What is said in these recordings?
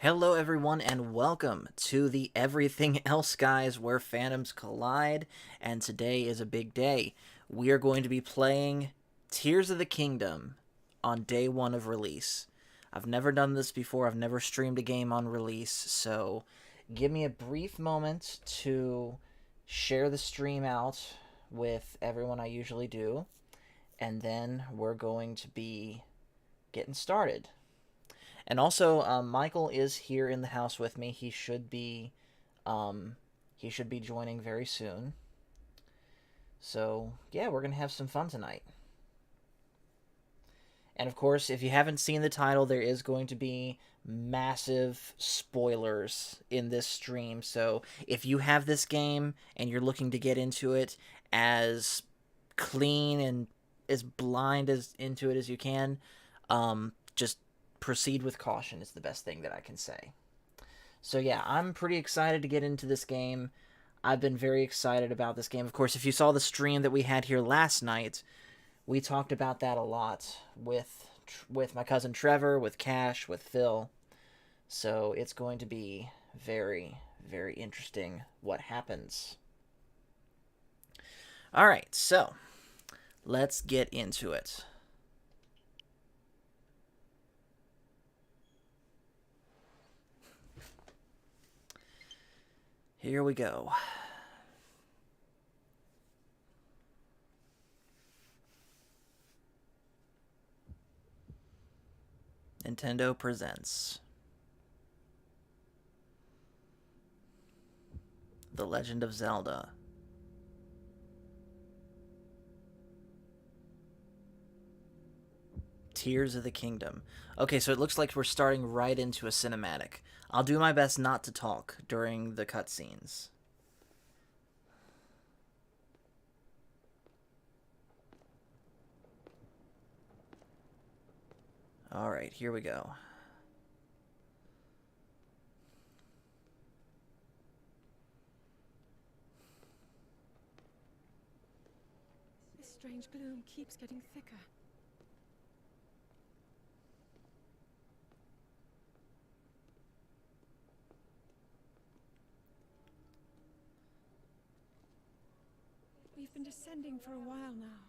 Hello, everyone, and welcome to the Everything Else Guys where fandoms collide. And today is a big day. We are going to be playing Tears of the Kingdom on day one of release. I've never done this before, I've never streamed a game on release, so give me a brief moment to share the stream out with everyone I usually do, and then we're going to be getting started. And also, Michael is here in the house with me. Um, he should be joining very soon. So yeah, we're gonna have some fun tonight. And of course, if you haven't seen the title, there is going to be massive spoilers in this stream. So if you have this game and you're looking to get into it as clean and as blind as into it as you can, just proceed with caution is the best thing that I can say. So yeah, I'm pretty excited to get into this game. I've been very excited about this game. Of course, if you saw the stream that we had here last night, we talked about that a lot with my cousin Trevor, with Cash, with Phil. So it's going to be very, very interesting what happens. All right, so let's get into it. Here we go. Nintendo presents The Legend of Zelda. Tears of the Kingdom. Okay, so it looks like we're starting right into a cinematic. I'll do my best not to talk during the cutscenes. Alright, here we go. This strange gloom keeps getting thicker. We've been descending for a while now.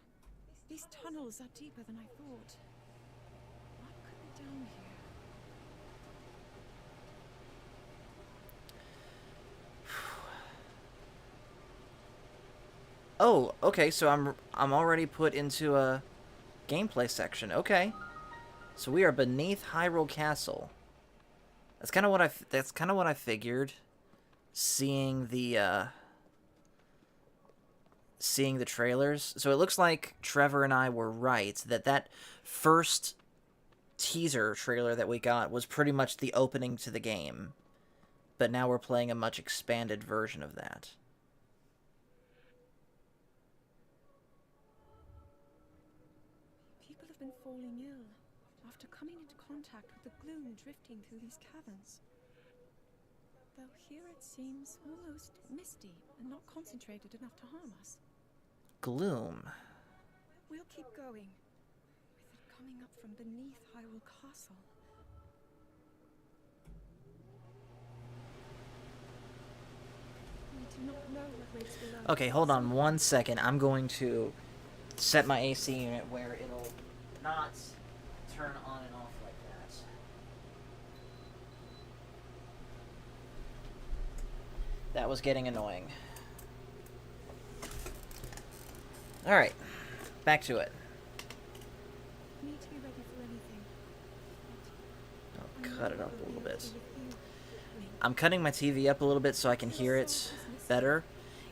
These tunnels are deeper than I thought. What could be down here? Oh, okay, so I'm already put into a gameplay section. Okay. So we are beneath Hyrule Castle. That's kind of what I figured, seeing the trailers. So it looks like Trevor and I were right that first teaser trailer that we got was pretty much the opening to the game. But now we're playing a much expanded version of that. People have been falling ill after coming into contact with the gloom drifting through these caverns. Though here it seems almost misty and not concentrated enough to harm us. Gloom. We'll keep going, with it coming up from beneath Hyrule Castle. We do not know what waits below. Okay, hold on one second. I'm going to set my AC unit where it'll not turn on and off like that. That was getting annoying. Alright, back to it. Need to be ready for anything. I'll cut it up a little bit. I'm cutting my TV up a little bit so I can hear it better.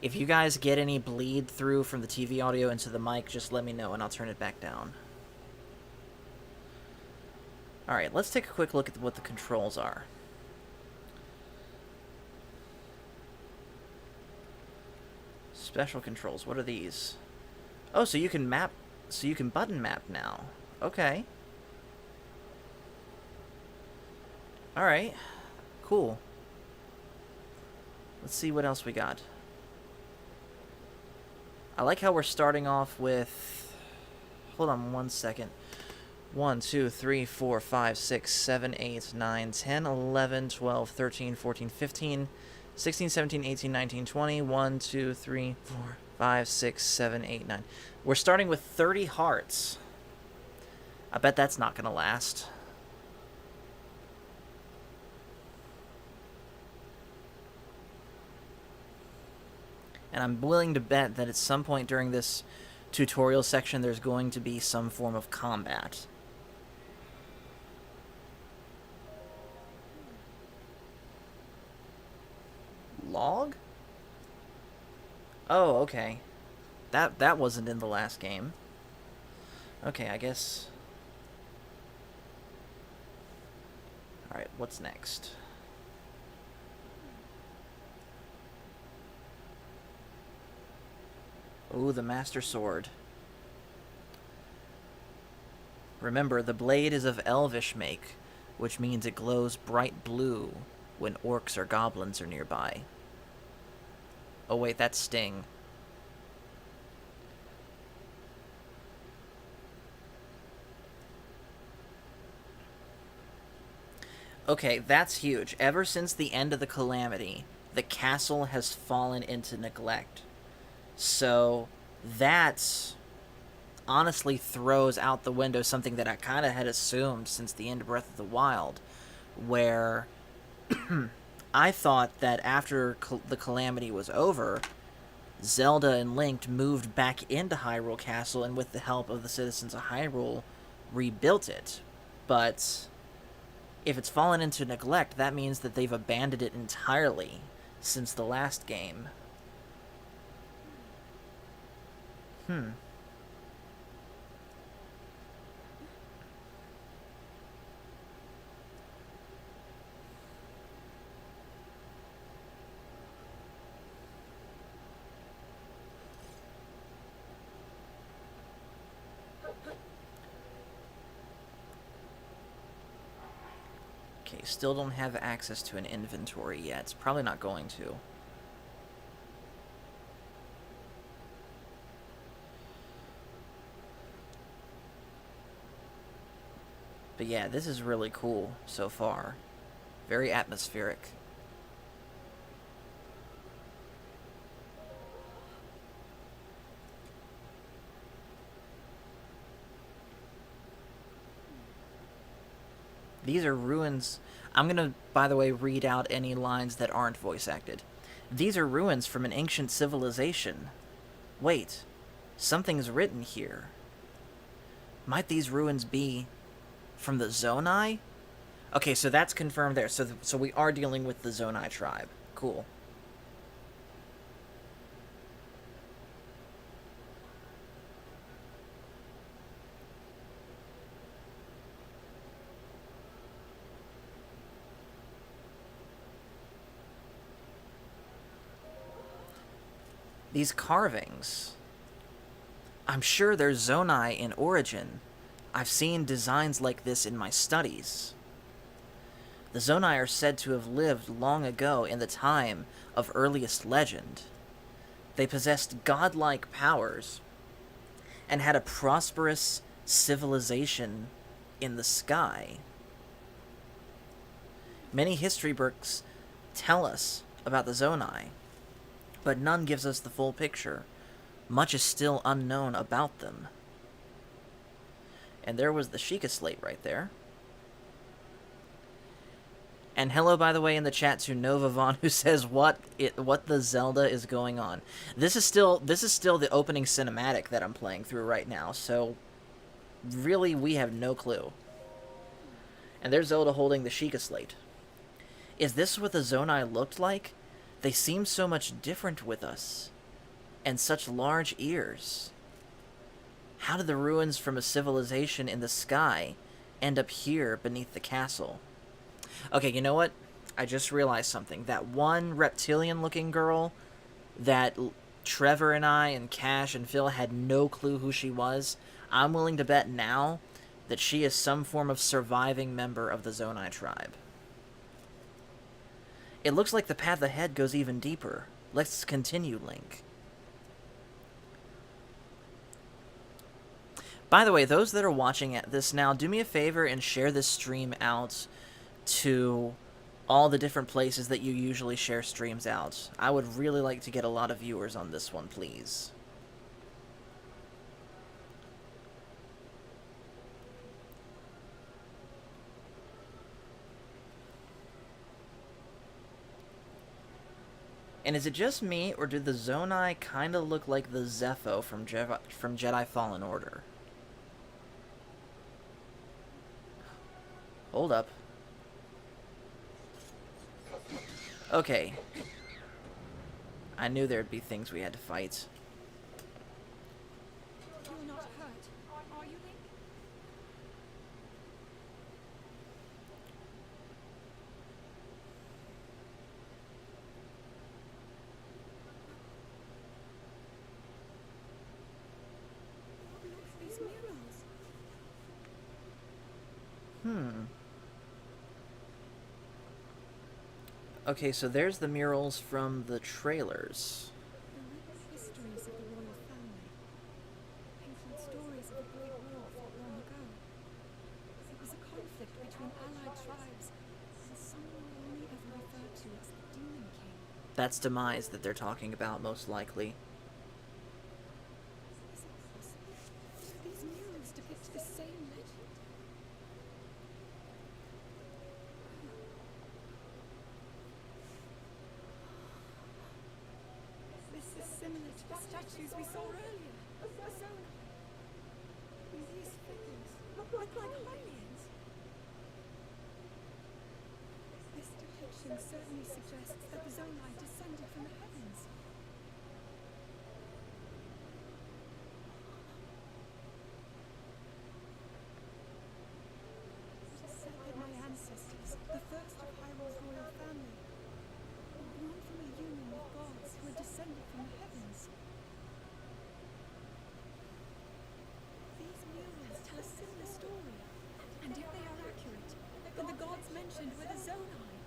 If you guys get any bleed through from the TV audio into the mic, just let me know and I'll turn it back down. Alright, let's take a quick look at what the controls are. Special controls, what are these? Oh, so you can button map now. Okay. Alright. Cool. Let's see what else we got. I like how we're starting off with... Hold on one second. 1, 2, 3, 4, 5, 6, 7, 8, 9, 10, 11, 12, 13, 14, 15, 16, 17, 18, 19, 20. 1, 2, 3, 4, 5, 6, 7, 8, 9. We're starting with 30 hearts. I bet that's not going to last. And I'm willing to bet that at some point during this tutorial section there's going to be some form of combat. Log? Oh, okay. That wasn't in the last game. Okay, I guess... Alright, what's next? Ooh, the Master Sword. Remember, the blade is of elvish make, which means it glows bright blue when orcs or goblins are nearby. Oh wait, that's Sting. Okay, that's huge. Ever since the end of the Calamity, the castle has fallen into neglect. So that honestly throws out the window something that I kind of had assumed since the end of Breath of the Wild, where I thought that after the Calamity was over, Zelda and Link moved back into Hyrule Castle and with the help of the citizens of Hyrule rebuilt it. But if it's fallen into neglect, that means that they've abandoned it entirely since the last game. Okay, still don't have access to an inventory yet. It's probably not going to. But yeah, this is really cool so far. Very atmospheric. These are ruins. I'm gonna, by the way, read out any lines that aren't voice acted. These are ruins from an ancient civilization. Wait, something's written here. Might these ruins be from the Zonai? Okay, so that's confirmed there. So we are dealing with the Zonai tribe. Cool. These carvings. I'm sure they're Zonai in origin. I've seen designs like this in my studies. The Zonai are said to have lived long ago in the time of earliest legend. They possessed godlike powers and had a prosperous civilization in the sky. Many history books tell us about the Zonai, but none gives us the full picture. Much is still unknown about them. And there was the Sheikah Slate right there. And hello, by the way, in the chat to Nova Vaughn, who says what the Zelda is going on. This is still the opening cinematic that I'm playing through right now, so really we have no clue. And there's Zelda holding the Sheikah Slate. Is this what the Zonai looked like? They seem so much different with us. And such large ears. How did the ruins from a civilization in the sky end up here beneath the castle? Okay, you know what? I just realized something. That one reptilian-looking girl that Trevor and I and Cash and Phil had no clue who she was, I'm willing to bet now that she is some form of surviving member of the Zonai tribe. It looks like the path ahead goes even deeper. Let's continue, Link. By the way, those that are watching this now, do me a favor and share this stream out to all the different places that you usually share streams out. I would really like to get a lot of viewers on this one, please. And is it just me, or do the Zonai kind of look like the Zepho from Jedi Fallen Order? Hold up. Okay. I knew there'd be things we had to fight. You're not hurt, are you, Link? Look, these murals. Okay, so there's the murals from the trailers. The written histories of the royal family. Ancient stories of a great war fought long ago. It was a conflict between allied tribes, and someone only ever referred to as the Demon King. That's Demise that they're talking about, most likely. Is it possible? Do these murals depict the same legend? This is similar to the statues we saw earlier. A Zonai. These figures look like Hylians. This depiction certainly suggests that the Zonai descended from the heavens. It is said that my ancestors, the first of Hyrule's royal family, were born from a union with gods who had descended from the heavens. These murals tell a similar story, and if they are accurate, then the gods mentioned were the Zonai.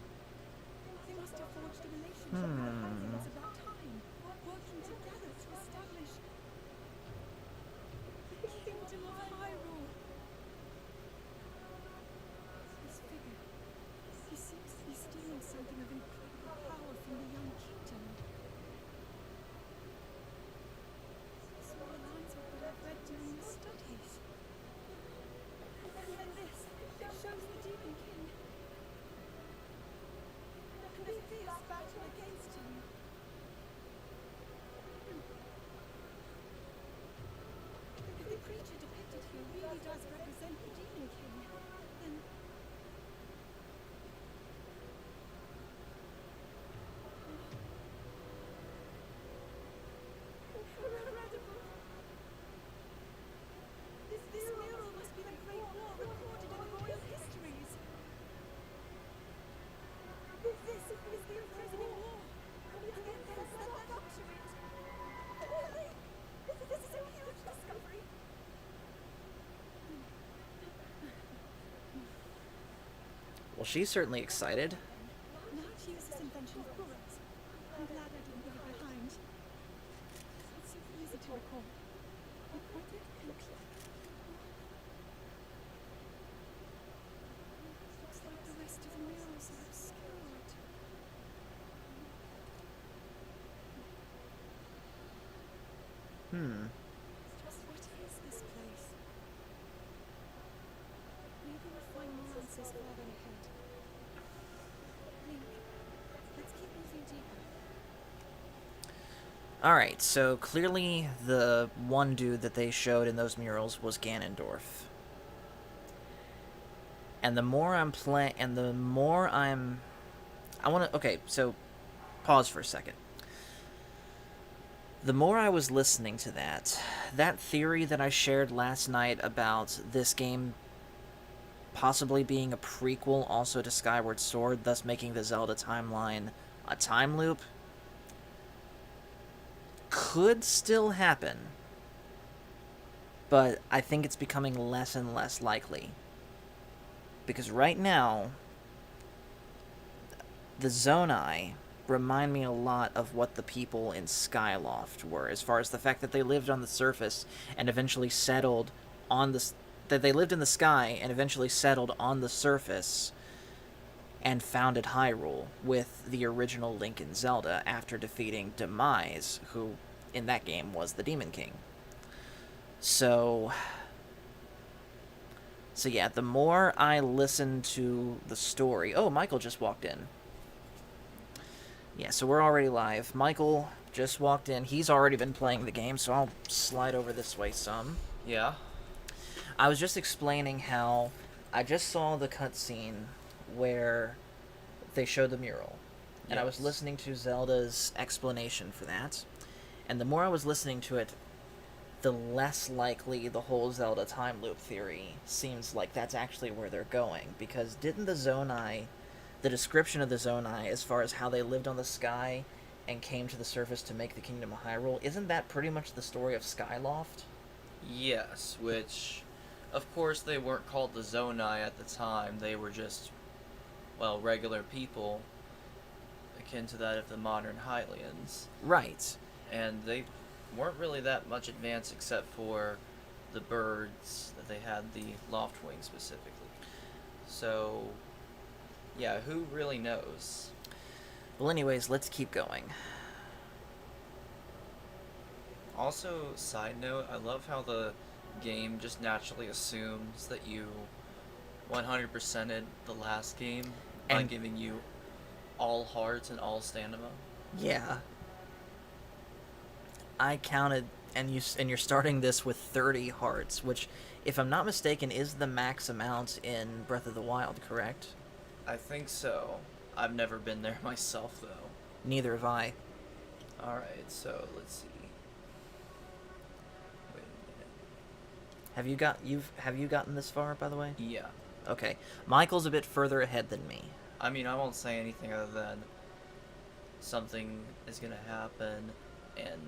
They must have forged a relationship with the Hylians of that time, working together to establish the Kingdom of Hyrule. This figure, he seems to be stealing something of incredible power from the young kingdom. This all aligns with what I've read during the studies. And then this, it shows the Demon King. And a fierce battle against him. If the creature depicted here really does represent the Demon King, then... Incredible! This mural must be the Great War recorded in the royal histories. This is the imprisonment war. And then there's the led up to it. This is a huge discovery. Well, she's certainly excited. Now to use this invention of Kuro's. I'm glad I didn't leave it behind. It's so easy to recall. You point it and click. Looks like the rest of the murals are obscured. Just what is this place? Maybe we'll find more answers further ahead. Link, let's keep moving deeper. Alright, so clearly the one dude that they showed in those murals was Ganondorf. And the more I'm playing, and the more I'm... okay, so pause for a second. The more I was listening to that theory that I shared last night about this game possibly being a prequel also to Skyward Sword, thus making the Zelda timeline a time loop, could still happen, but I think it's becoming less and less likely. Because right now, the Zonai remind me a lot of what the people in Skyloft were, as far as the fact that they lived on the surface and eventually settled on the that they lived in the sky and eventually settled on the surface and founded Hyrule with the original Link and Zelda after defeating Demise, who in that game was the Demon King. So yeah, the more I listen to the story... Oh, Michael just walked in. Yeah, so we're already live. Michael just walked in. He's already been playing the game, so I'll slide over this way some. Yeah. I was just explaining how I just saw the cutscene where they showed the mural. And I was Yes. listening to Zelda's explanation for that. And the more I was listening to it, the less likely the whole Zelda time loop theory seems like that's actually where they're going. Because didn't the Zonai, the description of the Zonai as far as how they lived on the sky and came to the surface to make the Kingdom of Hyrule, isn't that pretty much the story of Skyloft? Yes, which, of course, they weren't called the Zonai at the time. They were just, well, regular people, akin to that of the modern Hylians. Right. And they weren't really that much advanced except for the birds that they had, the Loftwing specifically. So, yeah, who really knows? Well, anyways, let's keep going. Also, side note, I love how the game just naturally assumes that you 100%ed the last game by And- giving you all hearts and all stamina. Yeah. I counted, and you're starting this with 30 hearts, which, if I'm not mistaken, is the max amount in Breath of the Wild, correct? I think so. I've never been there myself, though. Neither have I. Alright, so let's see. Wait Have you gotten this far, by the way? a minute. Yeah. Okay. Michael's a bit further ahead than me. I mean, I won't say anything other than something is gonna happen, and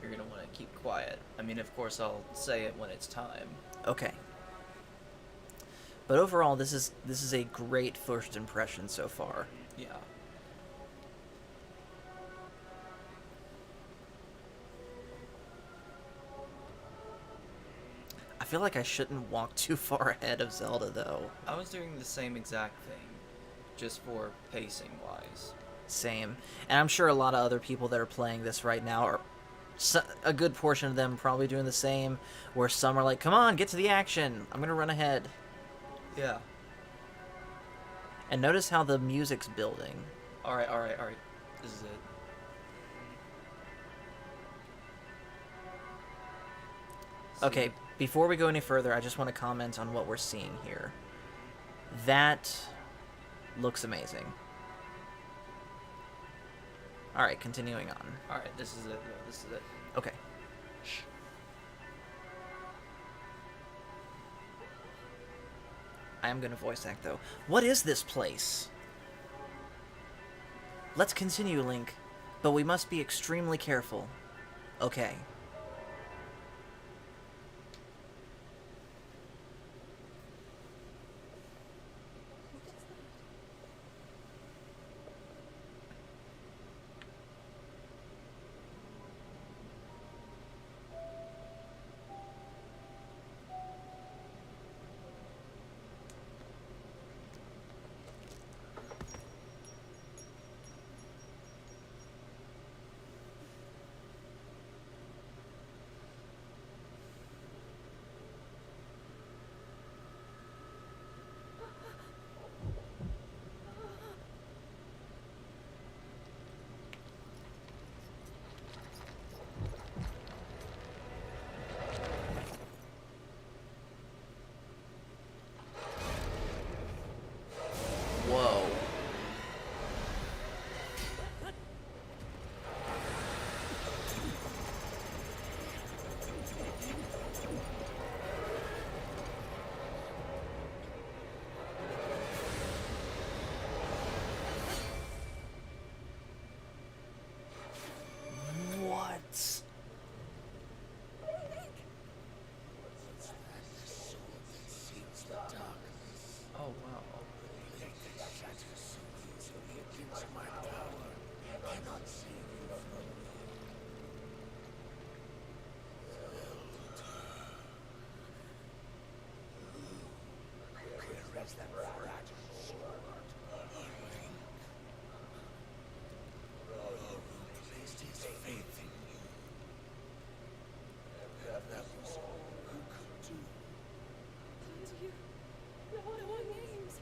you're gonna want to keep quiet. I mean, of course, I'll say it when it's time. Okay. But overall, this is a great first impression so far. Yeah. I feel like I shouldn't walk too far ahead of Zelda, though. I was doing the same exact thing, just for pacing wise. Same. And I'm sure a lot of other people that are playing this right now are... a good portion of them probably doing the same, where some are like, come on, get to the action. I'm going to run ahead. Yeah. And notice how the music's building. Alright. This is it. Okay, See? before we go any further, I just want to comment on what we're seeing here. That looks amazing. Alright, continuing on. Alright, this is it. No, this is it. Okay. I am going to voice act, though. What is this place? Let's continue, Link, but we must be extremely careful. Okay. Whoa. What? Oh, wow. Placed his faith in you. That was who could do. Do you know our names?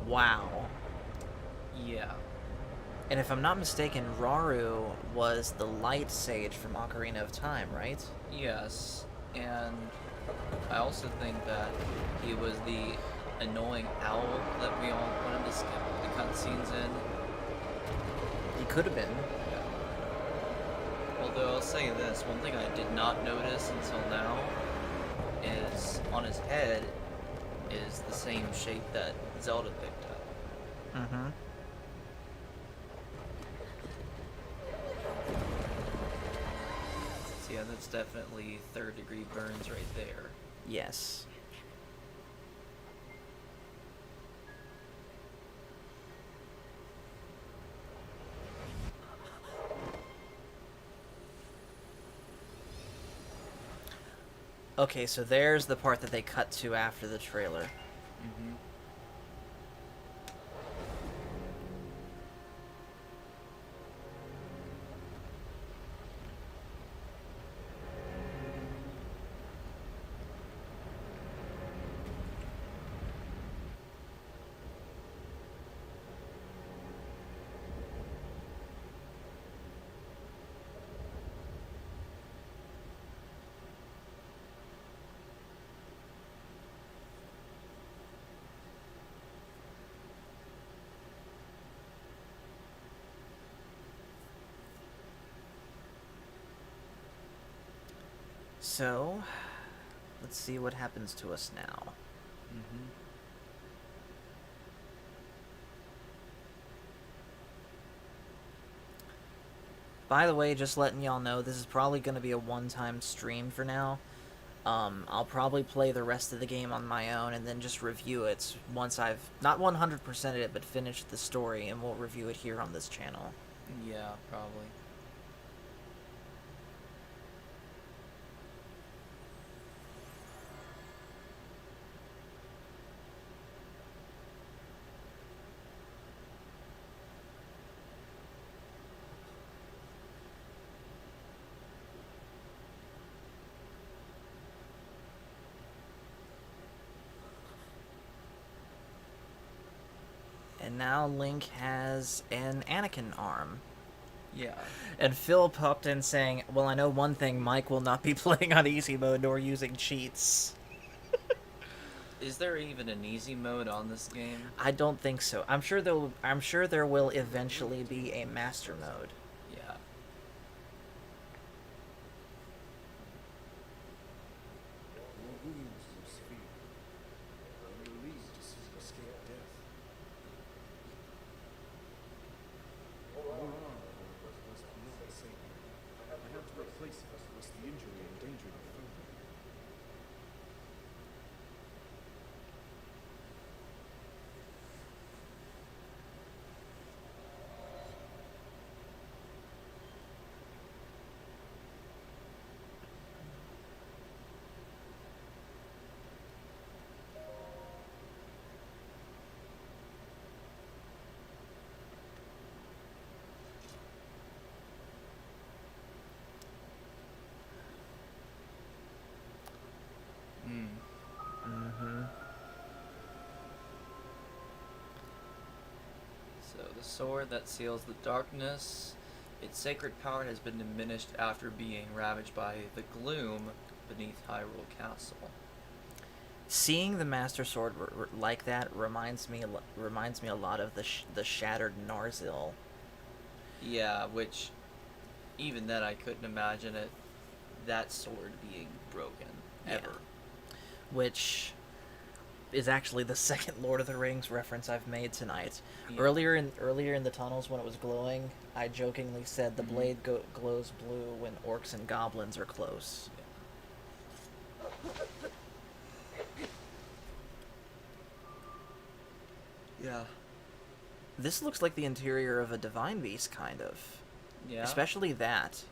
Wow. Yeah. And if I'm not mistaken, Rauru was the light sage from Ocarina of Time, right? Yes. And I also think that he was the annoying owl that we all wanted to skip the cutscenes in. He could have been. Although I'll say this, one thing I did not notice until now is on his head is the same shape that Zelda picked up. Mm-hmm. So yeah, that's definitely third-degree burns right there. Yes. Okay, so there's the part that they cut to after the trailer. Mm-hmm. So, let's see what happens to us now. Mm-hmm. By the way, just letting y'all know, this is probably going to be a one-time stream for now. I'll probably play the rest of the game on my own and then just review it once I've, not 100%ed it, but finished the story, and we'll review it here on this channel. Yeah, probably. And now Link has an Anakin arm. Yeah. And Phil popped in saying, well, I know one thing, Mike will not be playing on easy mode nor using cheats. Is there even an easy mode on this game? I don't think so. I'm sure there will eventually be a master mode. Yeah. Lord Williams is a sphere. I'm relieved to see you escape death. Your arm, however, was beyond saving. I had to replace it, lest the injury endanger you further. Hmm. Mm-hmm. So the sword that seals the darkness, its sacred power has been diminished after being ravaged by the gloom beneath Hyrule Castle. Seeing the Master Sword like that reminds me a lot of the shattered Narzil. Yeah, which even then I couldn't imagine that sword being broken ever. Which is actually the second Lord of the Rings reference I've made tonight. Yeah. Earlier in the tunnels when it was glowing, I jokingly said the blade glows blue when orcs and goblins are close. Yeah. This looks like the interior of a Divine Beast, kind of. Yeah. Especially that.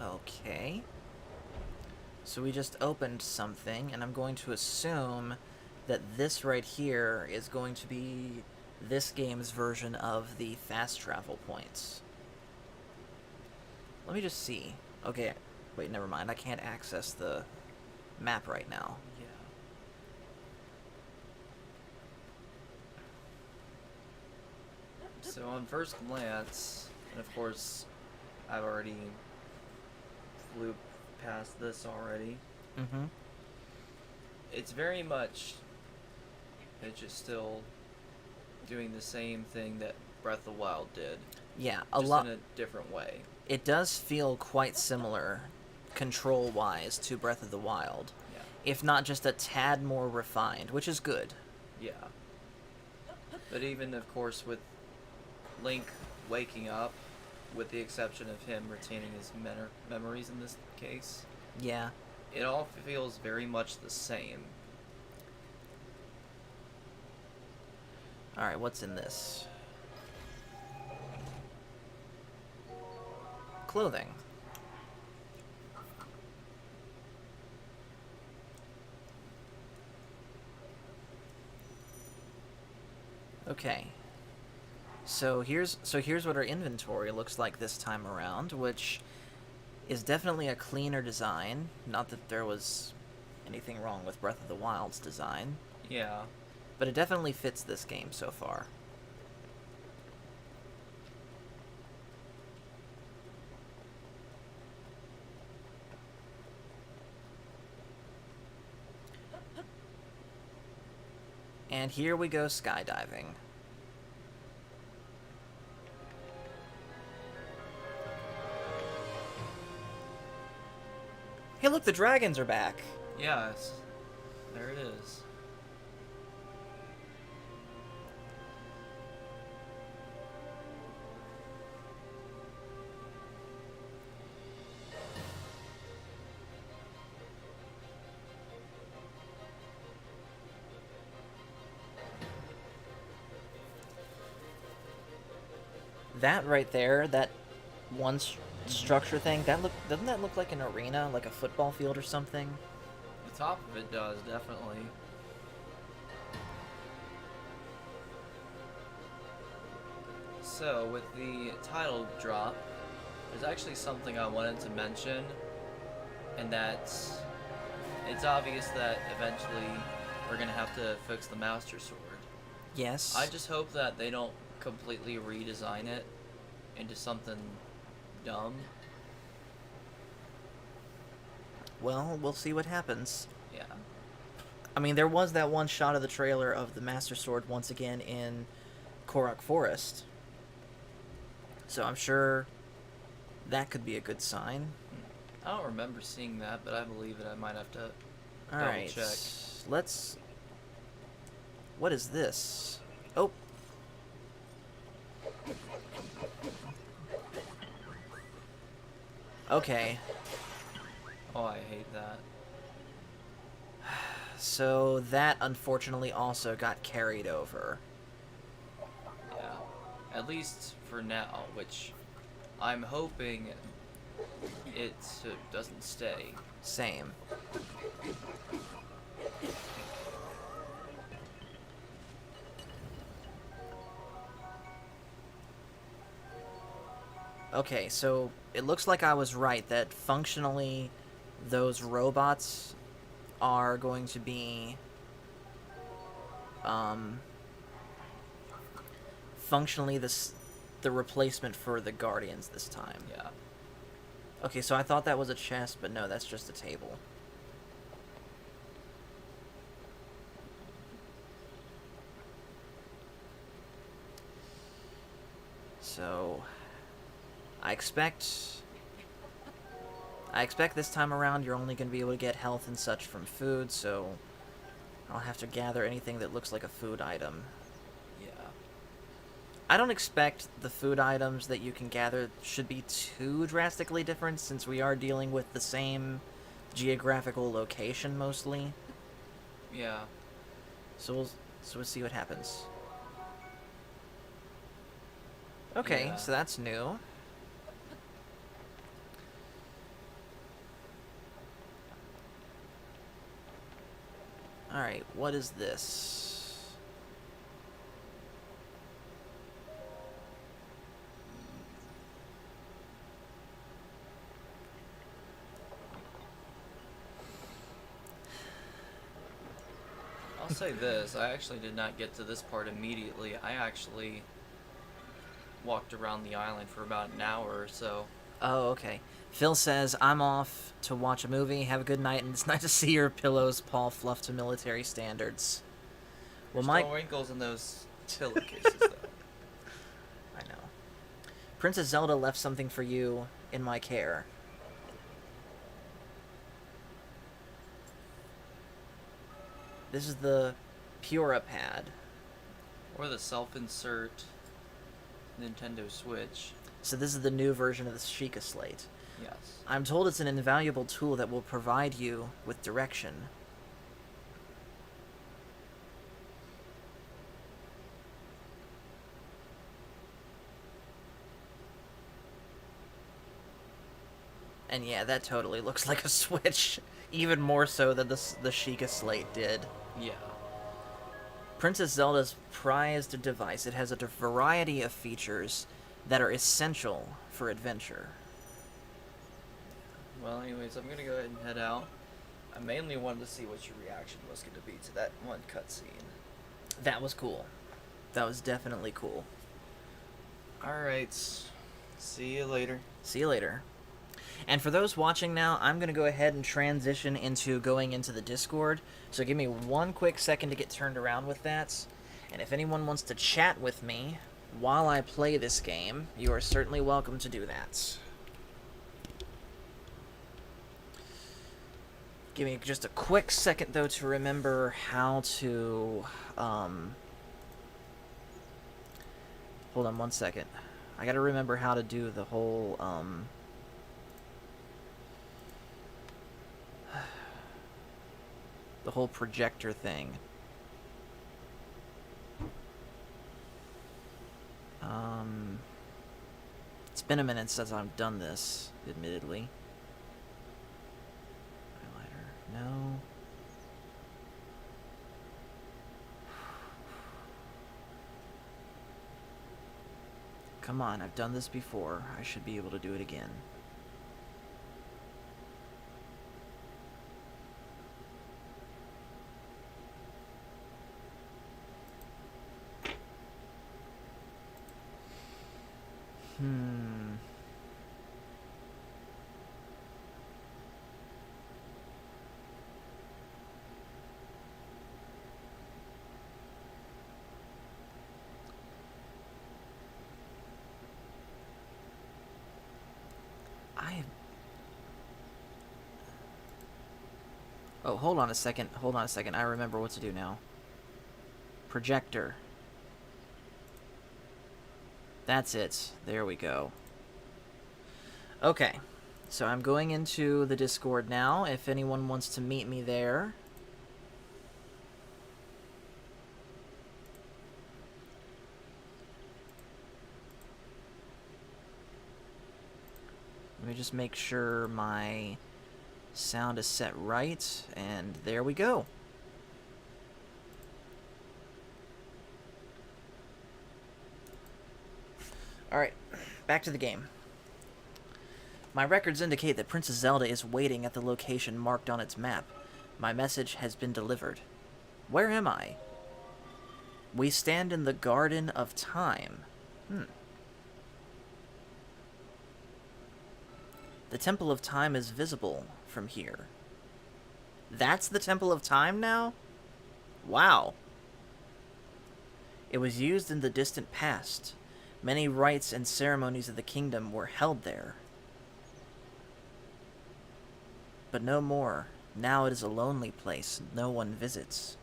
Okay. So we just opened something, and I'm going to assume that this right here is going to be this game's version of the fast travel points. Let me just see. Okay, wait, never mind. I can't access the map right now. Yeah. So on first glance, and of course, I've already flew past this already. Mm-hmm. It's very much. It's just still doing the same thing that Breath of the Wild did, Yeah, just in a different way. It does feel quite similar, control-wise, to Breath of the Wild. Yeah. If not just a tad more refined, which is good. Yeah. But even, of course, with Link waking up, with the exception of him retaining his memories in this case, Yeah. it all feels very much the same. Alright, what's in this? Clothing. Okay. So here's what our inventory looks like this time around, which is definitely a cleaner design. Not that there was anything wrong with Breath of the Wild's design, Yeah. but it definitely fits this game so far. And here we go skydiving. Hey, look, the dragons are back. Yes. There it is. That right there, that one structure thing, doesn't that look like an arena, like a football field or something? The top of it does, definitely. So, with the title drop, there's actually something I wanted to mention, and that's it's obvious that eventually we're gonna have to fix the Master Sword. Yes. I just hope that they don't completely redesign it into something dumb. Well, we'll see what happens. Yeah. I mean, there was that one shot of the trailer of the Master Sword once again in Korok Forest. So I'm sure that could be a good sign. I don't remember seeing that, but I believe it. I might have to Alright, check. let's... What is this? Oh. Okay, Oh, I hate that. so that unfortunately also got carried over. Yeah. At least for now, which I'm hoping it doesn't stay. Same. Okay, so it looks like I was right that functionally those robots are going to be functionally the replacement for the Guardians this time. Yeah. Okay, so I thought that was a chest, but no, that's just a table. I expect this time around you're only going to be able to get health and such from food, so I'll have to gather anything that looks like a food item. Yeah. I don't expect the food items that you can gather should be too drastically different, since we are dealing with the same geographical location mostly. Yeah. So we'll see what happens. Okay, Yeah. so that's new. Alright, what is this? I'll say this, I actually did not get to this part immediately. I actually walked around the island for about an hour or so. Oh, okay. Phil says, I'm off to watch a movie. Have a good night, and it's nice to see your pillows, Paul, fluffed to military standards. Well, There's Mike... no wrinkles in those tiller cases, though. I know. Princess Zelda left something for you in my care. This is the Pura Pad. Or the self-insert Nintendo Switch. So this is the new version of the Sheikah Slate. Yes. I'm told it's an invaluable tool that will provide you with direction. And yeah, that totally looks like a Switch. Even more so than the Sheikah Slate did. Yeah. Princess Zelda's prized device. It has a variety of features that are essential for adventure. Well, anyways, I'm gonna go ahead and head out. I mainly wanted to see what your reaction was going to be to that one cutscene. That was cool. That was definitely cool. Alright. See you later. See you later. And for those watching now, I'm going to go ahead and transition into going into the Discord. So give me one quick second to get turned around with that. And if anyone wants to chat with me while I play this game, you are certainly welcome to do that. Give me just a quick second, though, to remember how to... Hold on one second. I gotta remember how to do the whole... the whole projector thing. It's been a minute since I've done this, admittedly. Highlighter, no. Come on, I've done this before. I should be able to do it again. Oh, hold on a second. Hold on a second. I remember what to do now. Projector. That's it. There we go. Okay. So I'm going into the Discord now. If anyone wants to meet me there. Let me just make sure my sound is set right, and there we go. Alright, back to the game. My records indicate that Princess Zelda is waiting at the location marked on its map. My message has been delivered. Where am I? We stand in the Garden of Time. The Temple of Time is visible from here. That's the Temple of Time now? Wow. It was used in the distant past, Many rites and ceremonies of the kingdom were held there. But no more. Now it is a lonely place no one visits.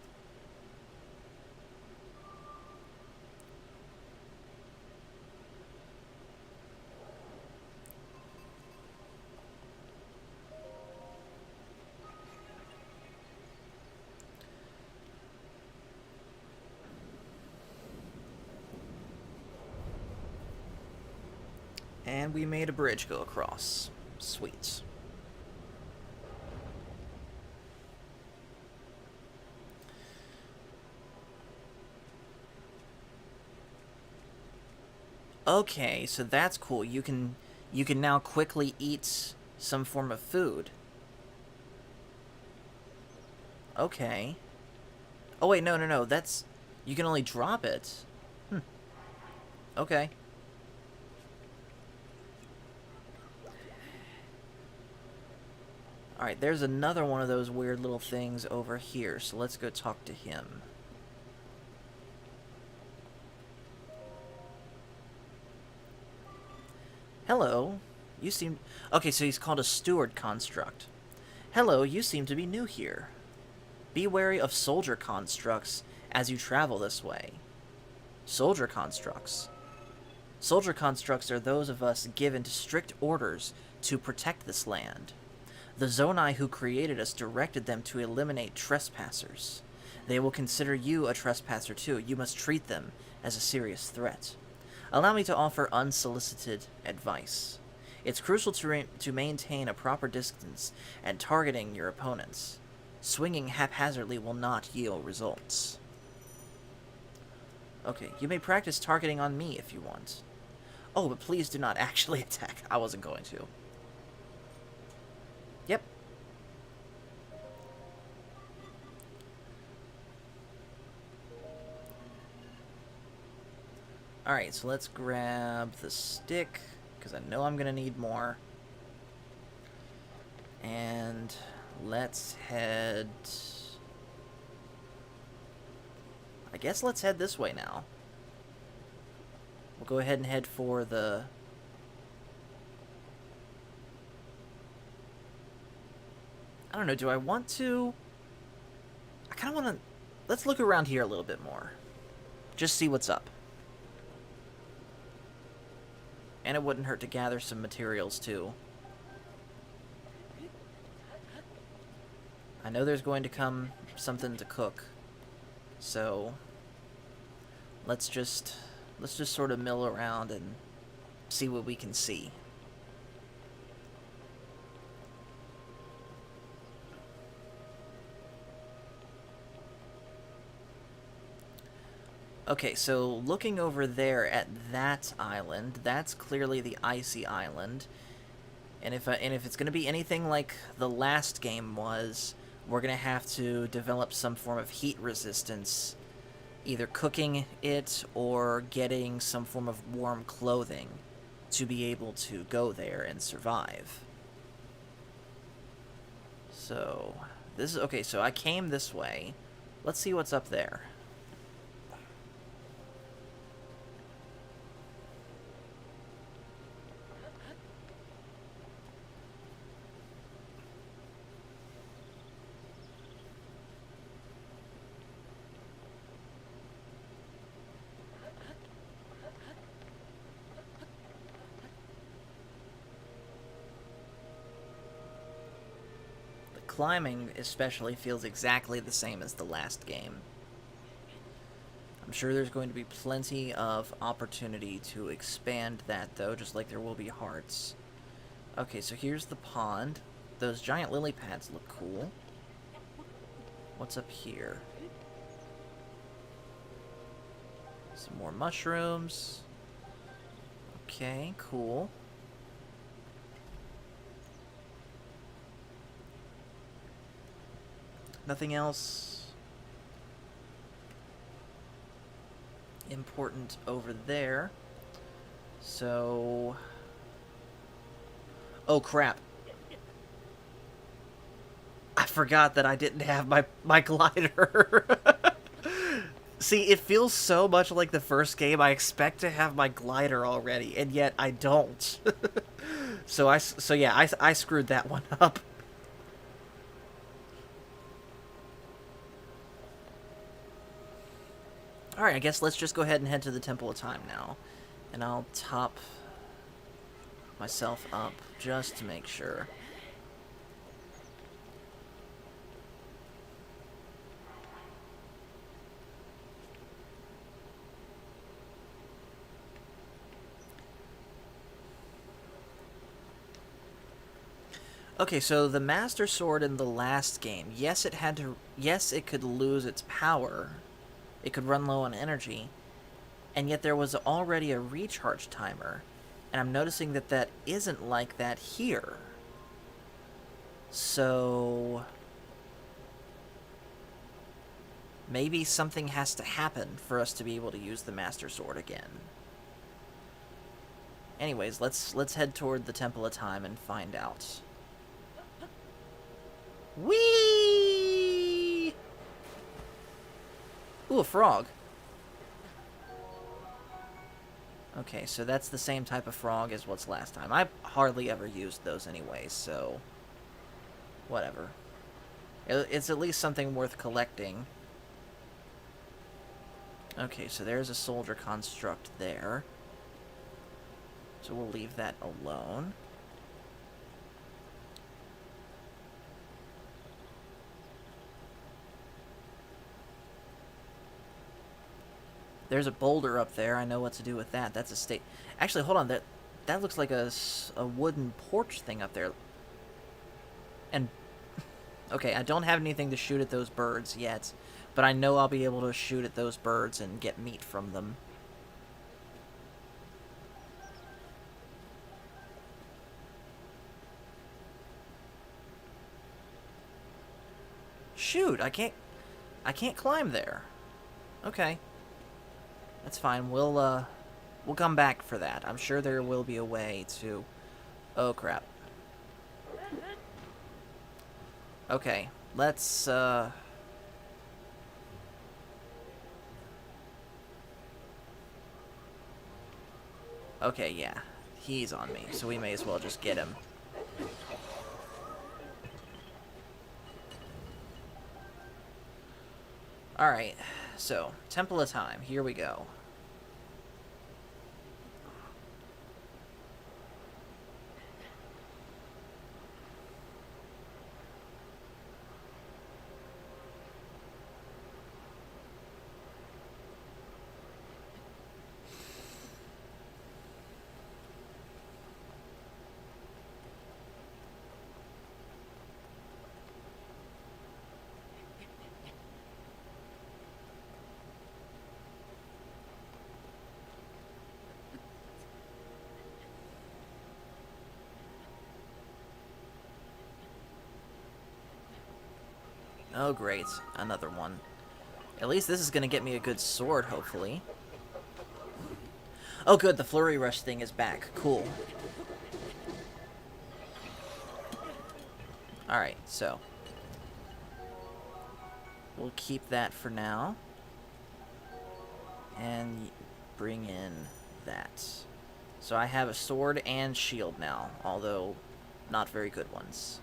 And we made a bridge go across. Sweet. Okay, so that's cool. You can now quickly eat some form of food. Okay. Oh wait, no. That's you can only drop it. Okay. Alright, there's another one of those weird little things over here, so let's go talk to him. Hello. You seem... Okay, so he's called a steward construct. Hello, you seem to be new here. Be wary of soldier constructs as you travel this way. Soldier constructs. Soldier constructs are those of us given to strict orders to protect this land. The Zonai who created us directed them to eliminate trespassers. They will consider you a trespasser too. You must treat them as a serious threat. Allow me to offer unsolicited advice. It's crucial to maintain a proper distance and targeting your opponents. Swinging haphazardly will not yield results. Okay, you may practice targeting on me if you want. Oh, but please do not actually attack. I wasn't going to. Yep. Alright, so let's grab the stick, because I know I'm going to need more. And let's head... I guess let's head this way now. We'll go ahead and head for the... I don't know, do I want to... I kind of want to... Let's look around here a little bit more. Just see what's up. And it wouldn't hurt to gather some materials, too. I know there's going to come something to cook. So... Let's just sort of mill around and see what we can see. Okay, so looking over there at that island, that's clearly the icy island. And if it's going to be anything like the last game was, we're going to have to develop some form of heat resistance, either cooking it or getting some form of warm clothing to be able to go there and survive. So, this is okay, so I came this way. Let's see what's up there. Climbing especially feels exactly the same as the last game. I'm sure there's going to be plenty of opportunity to expand that, though, just like there will be hearts. Okay, so here's the pond. Those giant lily pads look cool. What's up here? Some more mushrooms. Okay, cool. Nothing else important over there. So... Oh, crap. I forgot that I didn't have my glider. See, it feels so much like the first game. I expect to have my glider already, and yet I don't. So yeah, I screwed that one up. Alright, I guess let's just go ahead and head to the Temple of Time now. And I'll top myself up just to make sure. Okay, so the Master Sword in the last game, yes, it could lose its power. It could run low on energy. And yet there was already a recharge timer. And I'm noticing that that isn't like that here. So maybe something has to happen for us to be able to use the Master Sword again. Anyways, let's head toward the Temple of Time and find out. Whee! Ooh, a frog. Okay, so that's the same type of frog as what's last time. I hardly ever used those anyways, so whatever. It's at least something worth collecting. Okay, so there's a soldier construct there. So we'll leave that alone. There's a boulder up there. I know what to do with that. That's a state... Actually, hold on. That looks like a wooden porch thing up there. And... Okay, I don't have anything to shoot at those birds yet. But I know I'll be able to shoot at those birds and get meat from them. Shoot, I can't climb there. Okay. That's fine. We'll come back for that. I'm sure there will be a way to... Oh, crap. Okay. Let's, Okay, yeah. He's on me, so we may as well just get him. Alright, so, Temple of Time. Here we go. Oh, great. Another one. At least this is going to get me a good sword, hopefully. Oh, good. The Flurry Rush thing is back. Cool. Alright, so. We'll keep that for now. And bring in that. So I have a sword and shield now, although not very good ones.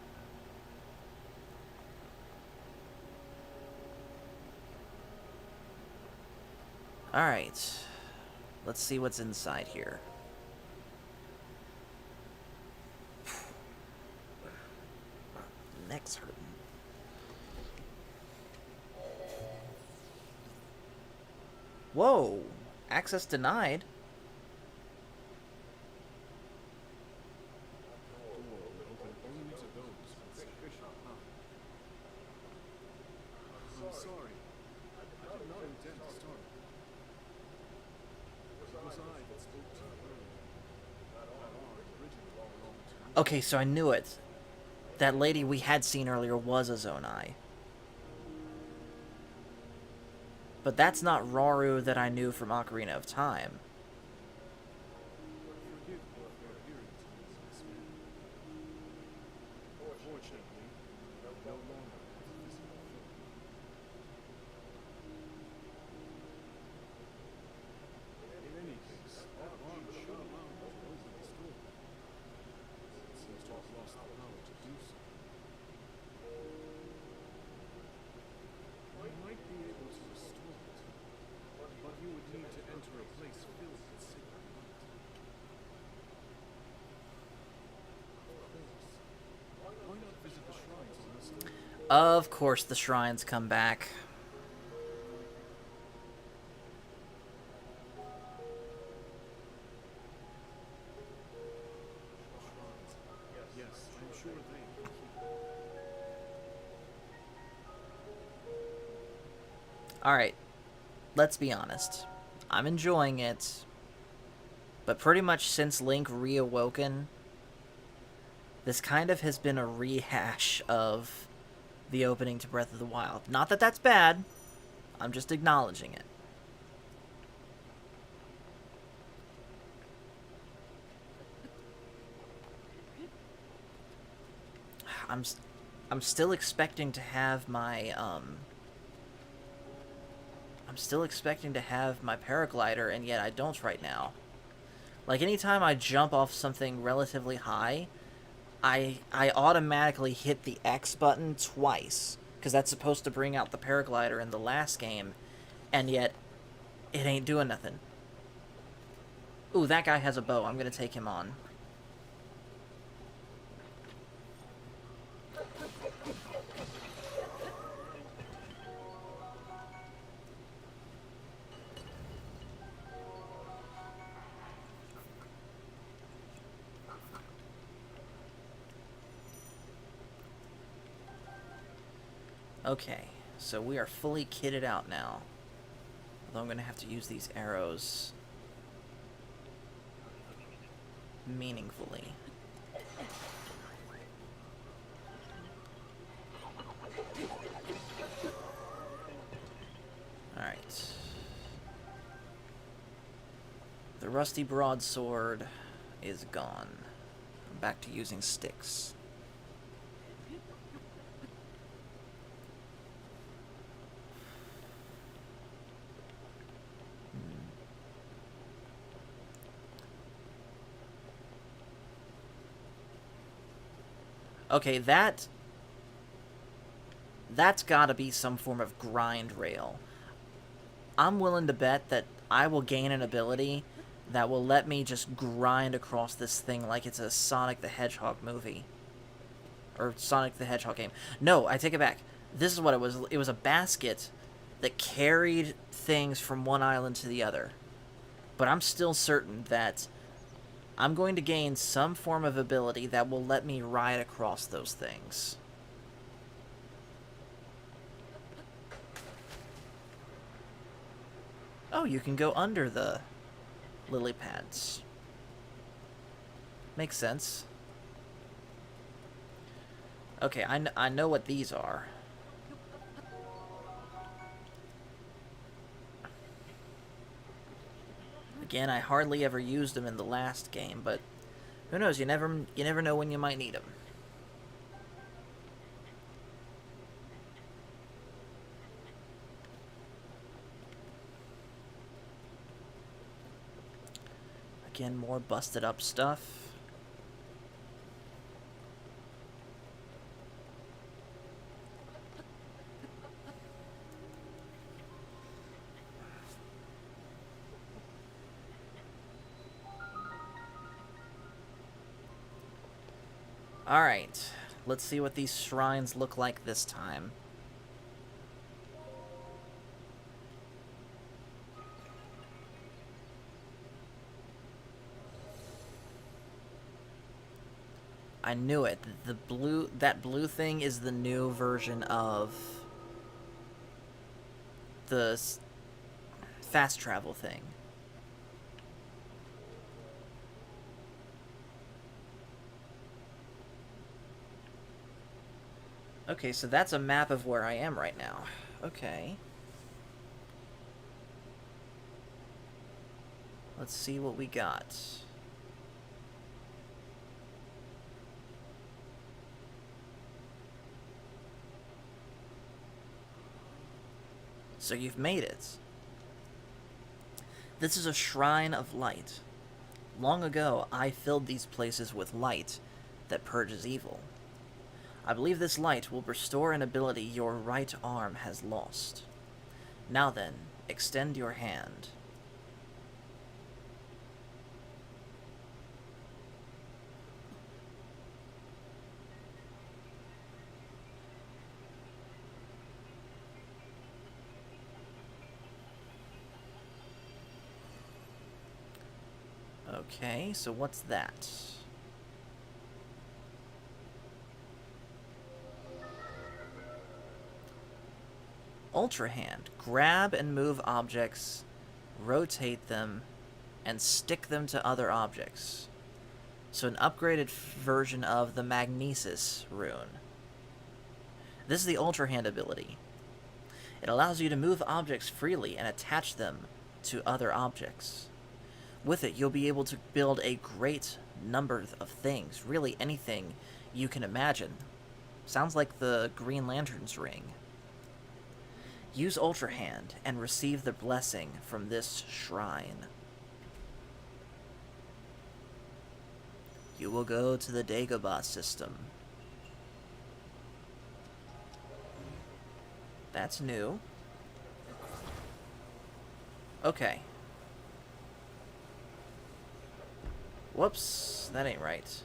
Alright. Let's see what's inside here. Neck's hurting. Whoa! Access denied? I'm sorry. I did not intend to start. It was I that spoke to you earlier. That arm originally belonged to you. Okay, so I knew it. That lady we had seen earlier was a Zonai. But that's not Rauru that I knew from Ocarina of Time. Forgive me for appearing to you in this manner. Fortunately, no longer have a physical form. Of course the shrines come back. Yes, I'm sure they. Alright, let's be honest. I'm enjoying it, but pretty much since Link reawoken, this kind of has been a rehash of the opening to Breath of the Wild. Not that that's bad, I'm just acknowledging it. I'm still expecting to have my I'm still expecting to have my paraglider, and yet I don't right now. Like, anytime I jump off something relatively high, I automatically hit the X button twice, because that's supposed to bring out the paraglider in the last game, and yet it ain't doing nothing. Ooh, that guy has a bow. I'm gonna take him on. Okay, so we are fully kitted out now. Although I'm going to have to use these arrows meaningfully. Alright. The rusty broadsword is gone. I'm back to using sticks. Okay, that's gotta be some form of grind rail. I'm willing to bet that I will gain an ability that will let me just grind across this thing like it's a Sonic the Hedgehog movie. Or Sonic the Hedgehog game. No, I take it back. This is what it was. It was a basket that carried things from one island to the other. But I'm still certain that I'm going to gain some form of ability that will let me ride across those things. Oh, you can go under the lily pads. Makes sense. Okay, I know what these are. Again, I hardly ever used them in the last game, but who knows? You never know when you might need them. Again, more busted up stuff. Alright, let's see what these shrines look like this time. I knew it. That blue thing is the new version of the fast travel thing. Okay, so that's a map of where I am right now. Okay. Let's see what we got. So you've made it. This is a shrine of light. Long ago, I filled these places with light that purges evil. I believe this light will restore an ability your right arm has lost. Now then, extend your hand. Okay, so what's that? Ultra Hand. Grab and move objects, rotate them, and stick them to other objects. So an upgraded version of the Magnesis rune. This is the Ultra Hand ability. It allows you to move objects freely and attach them to other objects. With it, you'll be able to build a great number of things, really anything you can imagine. Sounds like the Green Lantern's ring. Use Ultra Hand and receive the blessing from this shrine. You will go to the Dagobah system. That's new. Okay. Whoops, that ain't right.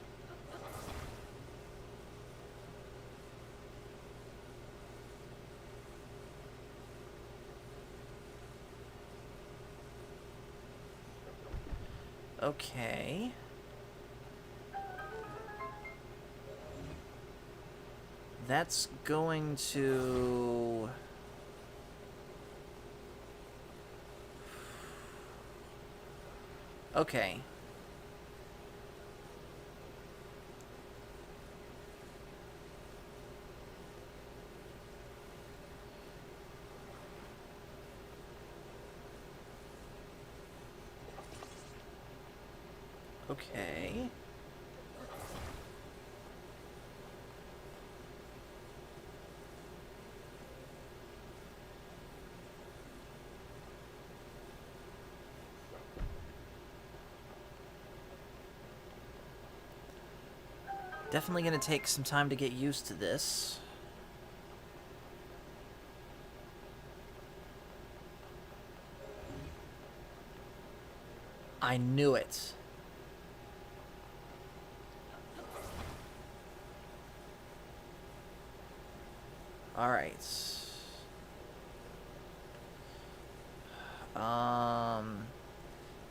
Okay. That's going to... Okay. Okay. Definitely going to take some time to get used to this. I knew it. Alright.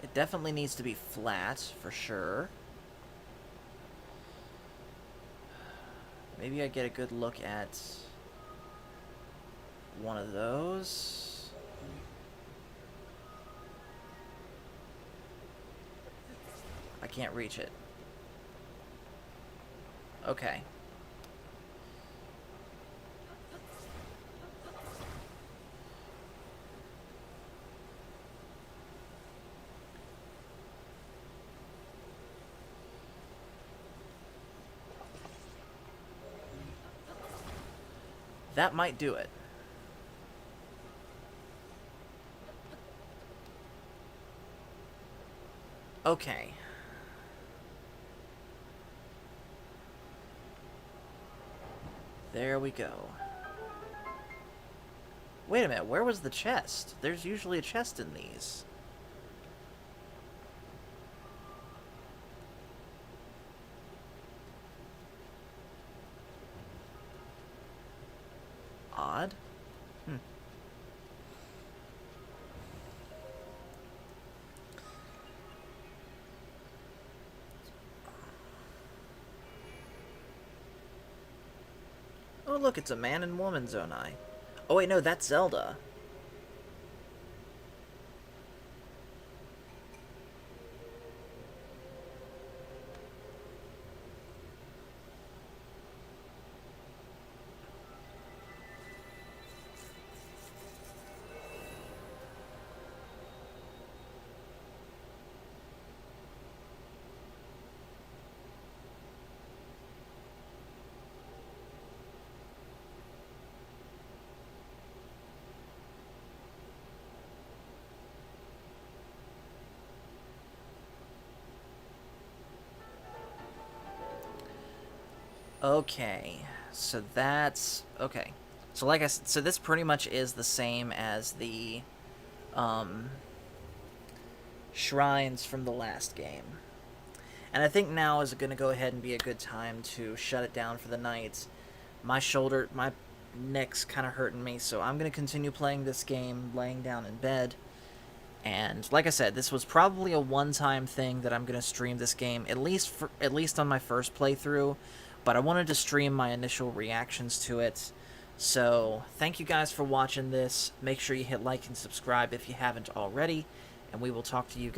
It definitely needs to be flat, for sure. Maybe I get a good look at one of those. I can't reach it. Okay. That might do it. Okay. There we go. Wait a minute, where was the chest? There's usually a chest in these. Odd. Oh, look, it's a man and woman Zonai. Oh, wait, no, that's Zelda. Okay, so that's... Okay. So like I said, so this pretty much is the same as the shrines from the last game. And I think now is going to go ahead and be a good time to shut it down for the night. My neck's kind of hurting me, so I'm going to continue playing this game laying down in bed. And like I said, this was probably a one-time thing that I'm going to stream this game, at least on my first playthrough, but I wanted to stream my initial reactions to it. So, thank you guys for watching this. Make sure you hit like and subscribe if you haven't already, and we will talk to you guys